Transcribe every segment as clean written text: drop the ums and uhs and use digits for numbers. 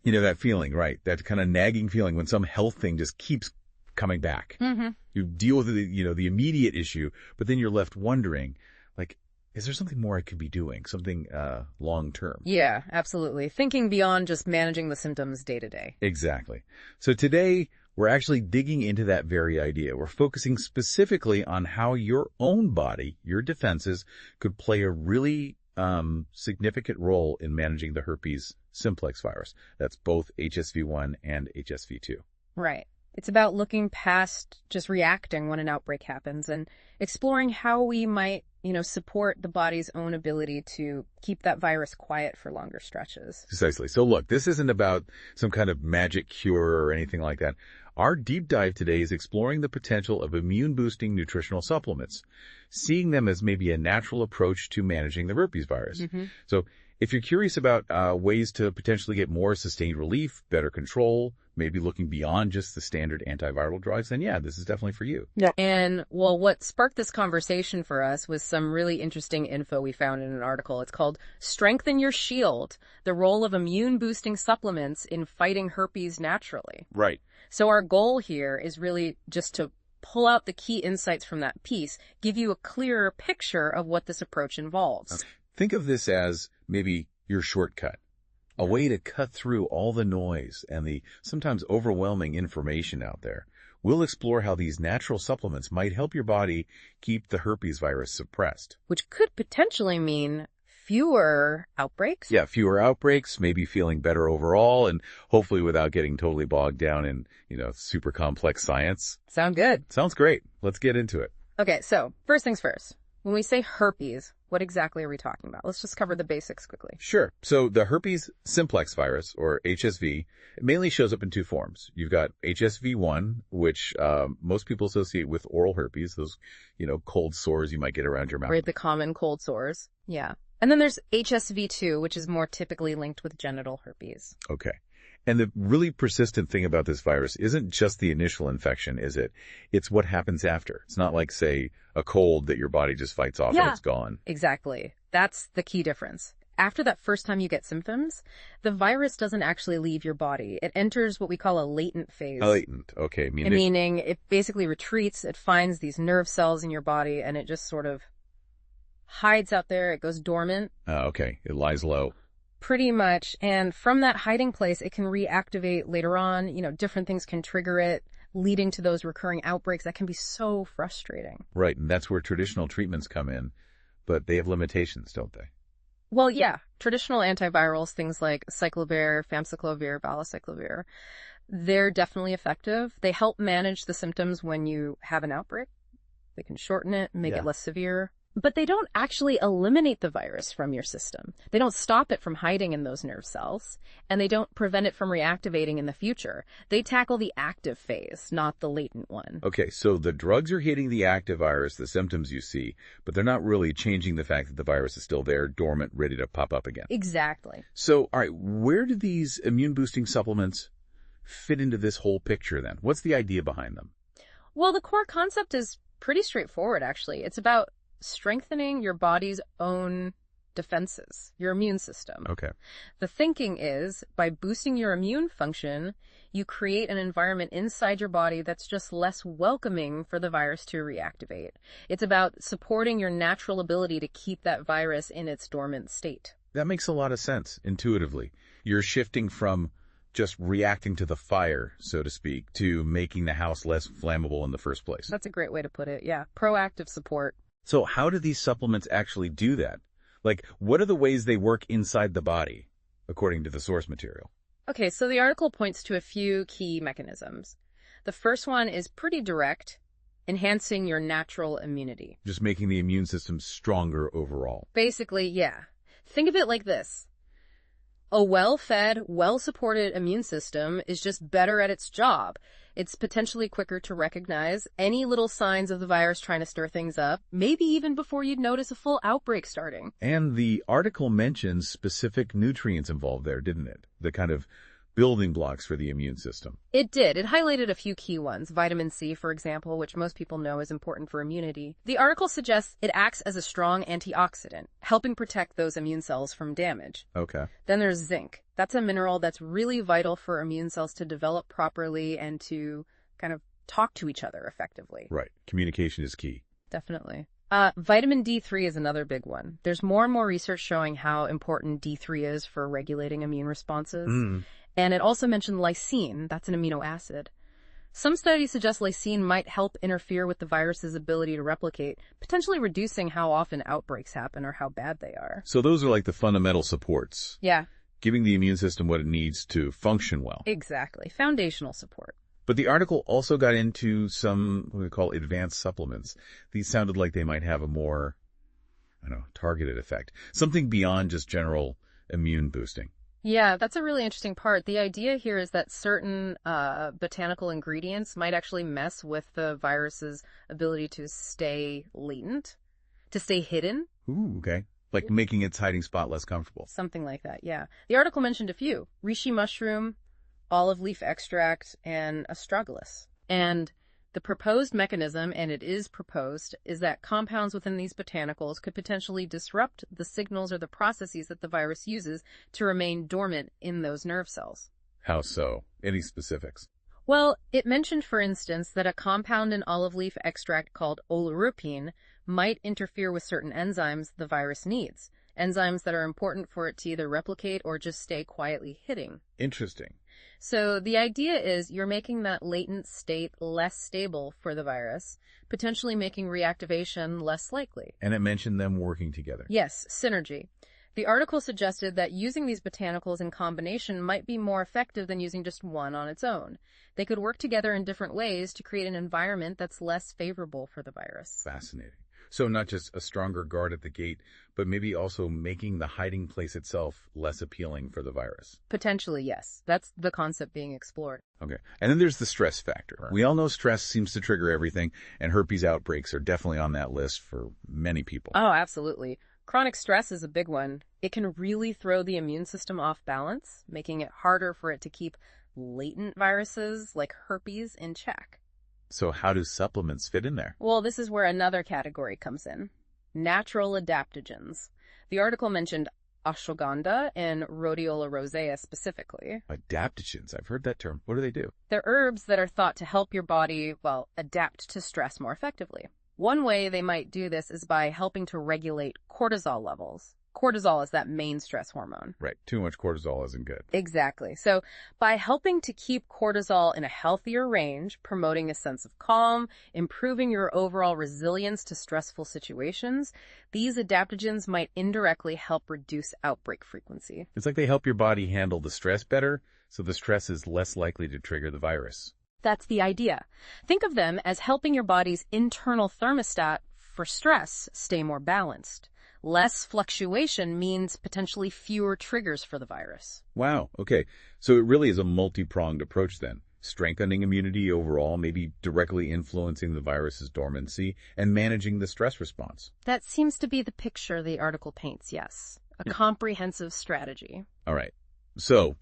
You know, that feeling, right? That kind of nagging feeling when some health thing just keeps coming back. Mm-hmm. You deal with the immediate issue, but then you're left wondering, like, is there something more I could be doing? Something long term? Yeah, absolutely. Thinking beyond just managing the symptoms day to day. Exactly. So today, we're actually digging into that very idea. We're focusing specifically on how your own body, your defenses, could play a really significant role in managing the herpes simplex virus. That's both HSV1 and HSV2. Right. It's about looking past just reacting when an outbreak happens and exploring how we might, support the body's own ability to keep that virus quiet for longer stretches. Precisely. So look, this isn't about some kind of magic cure or anything like that. Our deep dive today is exploring the potential of immune-boosting nutritional supplements, seeing them as maybe a natural approach to managing the herpes virus. Mm-hmm. So if you're curious about ways to potentially get more sustained relief, better control, maybe looking beyond just the standard antiviral drugs, then yeah, this is definitely for you. Yeah. And, well, what sparked this conversation for us was some really interesting info we found in an article. It's called Strengthen Your Shield, the Role of Immune-Boosting Supplements in Fighting Herpes Naturally. Right. So our goal here is really just to pull out the key insights from that piece, give you a clearer picture of what this approach involves. Okay. Think of this as maybe your shortcut, a way to cut through all the noise and the sometimes overwhelming information out there. We'll explore how these natural supplements might help your body keep the herpes virus suppressed. Which could potentially mean fewer outbreaks? Yeah, fewer outbreaks, maybe feeling better overall, and hopefully without getting totally bogged down in, super complex science. Sound good. Sounds great. Let's get into it. Okay, so first things first. When we say herpes, what exactly are we talking about? Let's just cover the basics quickly. Sure. So the herpes simplex virus, or HSV, it mainly shows up in two forms. You've got HSV1, which most people associate with oral herpes, those, cold sores you might get around your mouth. Right, the common cold sores. Yeah. And then there's HSV2, which is more typically linked with genital herpes. Okay. And the really persistent thing about this virus isn't just the initial infection, is it? It's what happens after. It's not like, say, a cold that your body just fights off and it's gone. Exactly. That's the key difference. After that first time you get symptoms, the virus doesn't actually leave your body. It enters what we call a latent phase. Latent, okay. Meaning it basically retreats, it finds these nerve cells in your body, and it just sort of hides out there. It goes dormant. Okay. It lies low. Pretty much. And from that hiding place, it can reactivate later on. Different things can trigger it, leading to those recurring outbreaks that can be so frustrating. Right. And that's where traditional treatments come in. But they have limitations, don't they? Well, yeah. Traditional antivirals, things like cyclovir, famciclovir, valacyclovir, they're definitely effective. They help manage the symptoms when you have an outbreak. They can shorten it, make it less severe. But they don't actually eliminate the virus from your system. They don't stop it from hiding in those nerve cells, and they don't prevent it from reactivating in the future. They tackle the active phase, not the latent one. Okay, so the drugs are hitting the active virus, the symptoms you see, but they're not really changing the fact that the virus is still there, dormant, ready to pop up again. Exactly. So, all right, where do these immune-boosting supplements fit into this whole picture then? What's the idea behind them? Well, the core concept is pretty straightforward, actually. It's about strengthening your body's own defenses, your immune system. Okay. The thinking is, by boosting your immune function, you create an environment inside your body that's just less welcoming for the virus to reactivate. It's about supporting your natural ability to keep that virus in its dormant state. That makes a lot of sense, intuitively. You're shifting from just reacting to the fire, so to speak, to making the house less flammable in the first place. That's a great way to put it, yeah. Proactive support. So how do these supplements actually do that? Like, what are the ways they work inside the body, according to the source material? Okay, so the article points to a few key mechanisms. The first one is pretty direct, enhancing your natural immunity. Just making the immune system stronger overall. Basically, yeah. Think of it like this. A well-fed, well-supported immune system is just better at its job. It's potentially quicker to recognize any little signs of the virus trying to stir things up, maybe even before you'd notice a full outbreak starting. And the article mentions specific nutrients involved there, didn't it? The kind of building blocks for the immune system. It did. It highlighted a few key ones. Vitamin C, for example, which most people know is important for immunity. The article suggests it acts as a strong antioxidant, helping protect those immune cells from damage. Okay. Then there's zinc. That's a mineral that's really vital for immune cells to develop properly and to kind of talk to each other effectively. Right. Communication is key. Definitely. Vitamin D3 is another big one. There's more and more research showing how important D3 is for regulating immune responses. And it also mentioned lysine. That's an amino acid. Some studies suggest lysine might help interfere with the virus's ability to replicate, potentially reducing how often outbreaks happen or how bad they are. So those are like the fundamental supports. Yeah. Giving the immune system what it needs to function well. Exactly. Foundational support. But the article also got into some, what we call advanced supplements. These sounded like they might have a more, targeted effect. Something beyond just general immune boosting. Yeah, that's a really interesting part. The idea here is that certain botanical ingredients might actually mess with the virus's ability to stay latent, to stay hidden. Ooh, okay. Like making its hiding spot less comfortable. Something like that, yeah. The article mentioned a few. Reishi mushroom, olive leaf extract, and astragalus. And the proposed mechanism, and it is proposed, is that compounds within these botanicals could potentially disrupt the signals or the processes that the virus uses to remain dormant in those nerve cells. How so? Any specifics? Well, it mentioned, for instance, that a compound in olive leaf extract called oleuropein might interfere with certain enzymes the virus needs, enzymes that are important for it to either replicate or just stay quietly hidden. Interesting. So the idea is you're making that latent state less stable for the virus, potentially making reactivation less likely. And it mentioned them working together. Yes, synergy. The article suggested that using these botanicals in combination might be more effective than using just one on its own. They could work together in different ways to create an environment that's less favorable for the virus. Fascinating. So not just a stronger guard at the gate, but maybe also making the hiding place itself less appealing for the virus. Potentially, yes. That's the concept being explored. Okay. And then there's the stress factor. Right. We all know stress seems to trigger everything, and herpes outbreaks are definitely on that list for many people. Oh, absolutely. Chronic stress is a big one. It can really throw the immune system off balance, making it harder for it to keep latent viruses like herpes in check. So how do supplements fit in there? Well, this is where another category comes in. Natural adaptogens. The article mentioned ashwagandha and rhodiola rosea specifically. Adaptogens. I've heard that term. What do they do? They're herbs that are thought to help your body, adapt to stress more effectively. One way they might do this is by helping to regulate cortisol levels. Cortisol is that main stress hormone. Right. Too much cortisol isn't good. Exactly. So by helping to keep cortisol in a healthier range, promoting a sense of calm, improving your overall resilience to stressful situations, these adaptogens might indirectly help reduce outbreak frequency. It's like they help your body handle the stress better, so the stress is less likely to trigger the virus. That's the idea. Think of them as helping your body's internal thermostat for stress stay more balanced. Less fluctuation means potentially fewer triggers for the virus. Wow. Okay. So it really is a multi-pronged approach then. Strengthening immunity overall, maybe directly influencing the virus's dormancy, and managing the stress response. That seems to be the picture the article paints, yes. A comprehensive strategy. All right. So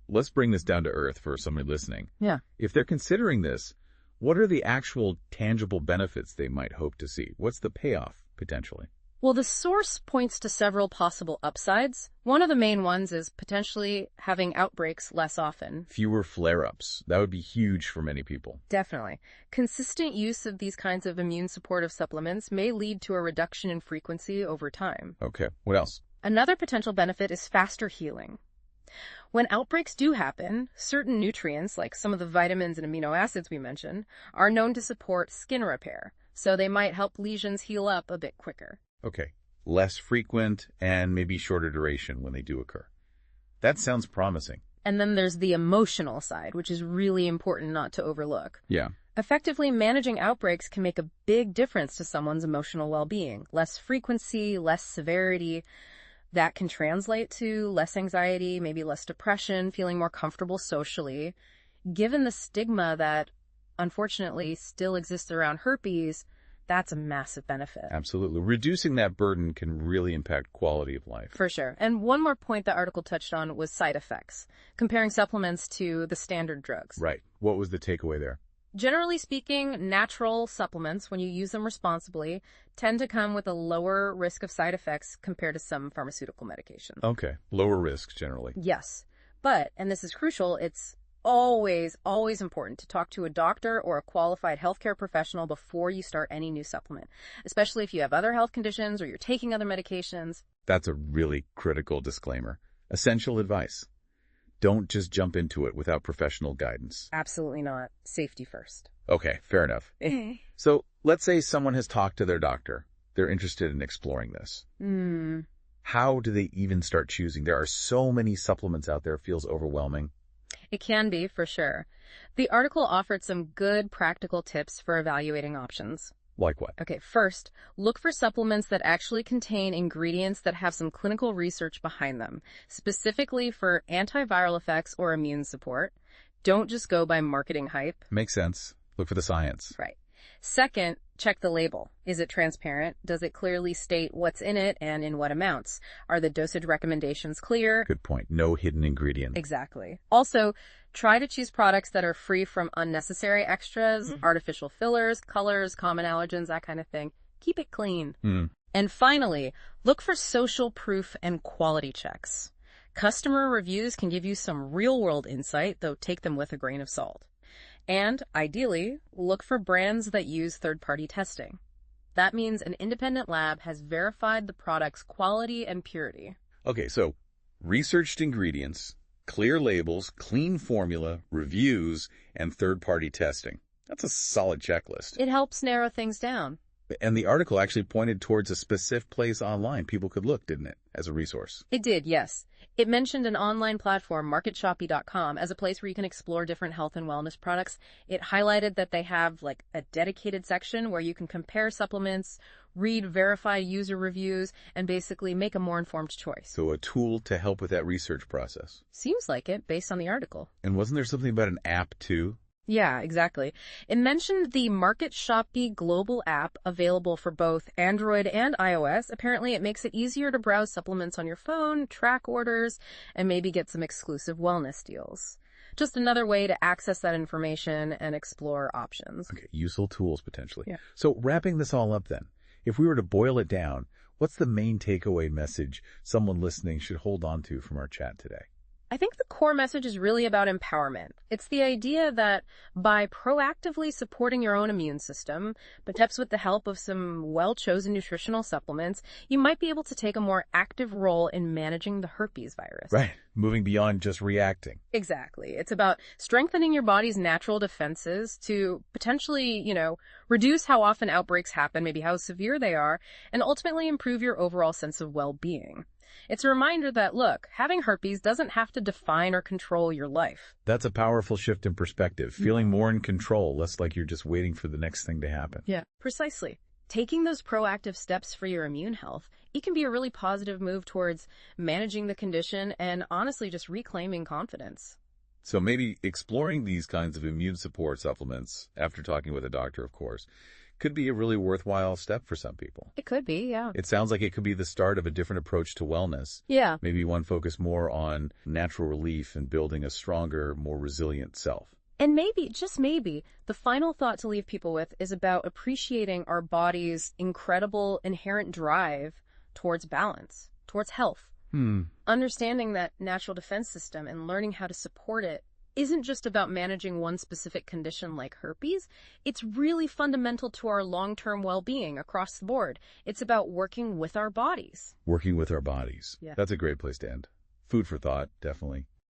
let's bring this down to earth for somebody listening. Yeah. If they're considering this, what are the actual tangible benefits they might hope to see? What's the payoff, potentially? Well, the source points to several possible upsides. One of the main ones is potentially having outbreaks less often. Fewer flare-ups. That would be huge for many people. Definitely. Consistent use of these kinds of immune supportive supplements may lead to a reduction in frequency over time. Okay. What else? Another potential benefit is faster healing. When outbreaks do happen, certain nutrients, like some of the vitamins and amino acids we mentioned, are known to support skin repair, so they might help lesions heal up a bit quicker. Okay. Less frequent and maybe shorter duration when they do occur. That sounds promising. And then there's the emotional side, which is really important not to overlook. Yeah. Effectively managing outbreaks can make a big difference to someone's emotional well-being. Less frequency, less severity. That can translate to less anxiety, maybe less depression, feeling more comfortable socially. Given the stigma that unfortunately still exists around herpes, That's a massive benefit. Absolutely. Reducing that burden can really impact quality of life. For sure. And one more point the article touched on was side effects, comparing supplements to the standard drugs. Right. What was the takeaway there? Generally speaking, natural supplements, when you use them responsibly, tend to come with a lower risk of side effects compared to some pharmaceutical medications. Okay. Lower risk generally. Yes. But, and this is crucial, it's always important to talk to a doctor or a qualified healthcare professional before you start any new supplement, especially if you have other health conditions or you're taking other medications. That's a really critical disclaimer. Essential advice. Don't just jump into it without professional guidance. Absolutely not. Safety first. Okay, fair enough. So let's say someone has talked to their doctor. They're interested in exploring this. How do they even start choosing? There are so many supplements out there. It feels overwhelming. It can be, for sure. The article offered some good practical tips for evaluating options. Like what? Okay, first, look for supplements that actually contain ingredients that have some clinical research behind them, specifically for antiviral effects or immune support. Don't just go by marketing hype. Makes sense. Look for the science. Right. Second, check the label. Is it transparent? Does it clearly state what's in it and in what amounts? Are the dosage recommendations clear? Good point. No hidden ingredient. Exactly. Also, try to choose products that are free from unnecessary extras, artificial fillers, colors, common allergens, that kind of thing. Keep it clean. And finally, look for social proof and quality checks. Customer reviews can give you some real-world insight, though take them with a grain of salt. And, ideally, look for brands that use third-party testing. That means an independent lab has verified the product's quality and purity. Okay, so researched ingredients, clear labels, clean formula, reviews, and third-party testing. That's a solid checklist. It helps narrow things down. And the article actually pointed towards a specific place online people could look, didn't it, as a resource? It did, yes. It mentioned an online platform, MarketShoppy.com, as a place where you can explore different health and wellness products. It highlighted that they have like a dedicated section where you can compare supplements, read verified user reviews, and basically make a more informed choice. So a tool to help with that research process. Seems like it, based on the article. And wasn't there something about an app, too? Yeah, exactly. It mentioned the MarketShoppy Global App available for both Android and iOS. Apparently, it makes it easier to browse supplements on your phone, track orders, and maybe get some exclusive wellness deals. Just another way to access that information and explore options. Okay, useful tools, potentially. Yeah. So wrapping this all up then, if we were to boil it down, what's the main takeaway message someone listening should hold on to from our chat today? I think the core message is really about empowerment. It's the idea that by proactively supporting your own immune system, perhaps with the help of some well-chosen nutritional supplements, you might be able to take a more active role in managing the herpes virus. Right. Moving beyond just reacting. Exactly. It's about strengthening your body's natural defenses to potentially, reduce how often outbreaks happen, maybe how severe they are, and ultimately improve your overall sense of well-being. It's a reminder that, look, having herpes doesn't have to define or control your life. That's a powerful shift in perspective, feeling more in control, less like you're just waiting for the next thing to happen. Yeah, precisely. Taking those proactive steps for your immune health, it can be a really positive move towards managing the condition and honestly just reclaiming confidence. So maybe exploring these kinds of immune support supplements, after talking with a doctor, of course, could be a really worthwhile step for some people. It could be, yeah. It sounds like it could be the start of a different approach to wellness. Yeah. Maybe one focused more on natural relief and building a stronger, more resilient self. And maybe, just maybe, the final thought to leave people with is about appreciating our body's incredible inherent drive towards balance, towards health. Understanding that natural defense system and learning how to support it isn't just about managing one specific condition like herpes. It's really fundamental to our long-term well-being across the board. It's about working with our bodies. Working with our bodies. Yeah. That's a great place to end. Food for thought, definitely.